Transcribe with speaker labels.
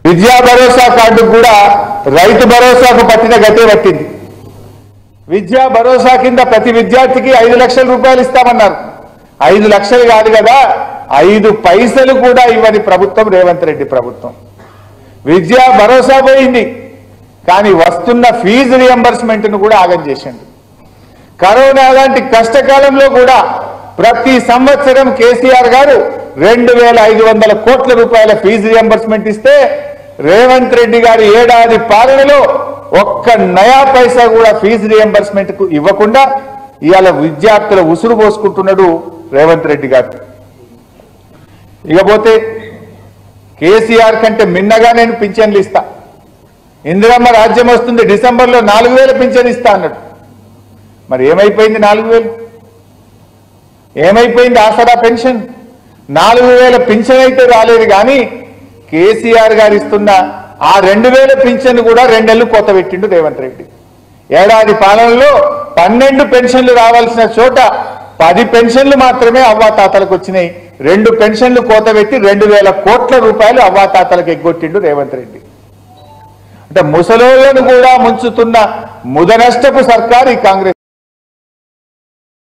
Speaker 1: విద్యా భరోసా కార్డు కూడా రైతు భరోసాకు పట్టిన గతే పట్టింది. విద్యా భరోసా కింద ప్రతి విద్యార్థికి 5 లక్షల రూపాయలు ఇస్తామన్నారు. 5 లక్షలు కాదు కదా, 5 పైసలు కూడా ఇవ్వని ప్రభుత్వం రేవంత్ రెడ్డి ప్రభుత్వం. విద్యా భరోసా పోయింది, కానీ వస్తున్న ఫీజు రియంబర్స్మెంట్ను కూడా ఆగం చేసింది. కరోనా లాంటి కష్టకాలంలో కూడా ప్రతి సంవత్సరం కేసీఆర్ గారు 2500 కోట్ల రూపాయల ఫీజు రియంబర్స్మెంట్ ఇస్తే రేవంత్ రెడ్డి గారి ఏడాది పాలనలో ఒక్క నయా పైసా కూడా ఫీజు రియంబర్స్మెంట్ కు ఇవ్వకుండా ఇవాళ విద్యార్థుల ఉసురు పోసుకుంటున్నాడు రేవంత్ రెడ్డి గారు. ఇకపోతే కేసీఆర్ కంటే మిన్నగా నేను పింఛన్లు ఇస్తా, ఇందిరమ్మ రాజ్యం వస్తుంది, డిసెంబర్లో 4000 పింఛన్ ఇస్తా అన్నాడు. మరి ఏమైపోయింది 4000? ఏమైపోయింది ఆసరా పెన్షన్? 4000 పింఛన్ అయితే రాలేదు, కానీ కేసీఆర్ గారు ఇస్తున్న ఆ 2000 పింఛన్ కూడా 2 నెలలు కోత పెట్టిండు రేవంత్ రెడ్డి. ఏడాది పాలనలో 12 పెన్షన్లు రావాల్సిన చోట 10 పెన్షన్లు మాత్రమే అవ్వాతాతలకు వచ్చినాయి. 2 పెన్షన్లు కోత పెట్టి 2000 కోట్ల రూపాయలు అవ్వాతాతలకు ఎగ్గొట్టిండు రేవంత్ రెడ్డి. అంటే ముసలోళ్లను కూడా ముంచుతున్న ముదనష్టపు సర్కారు ఈ కాంగ్రెస్.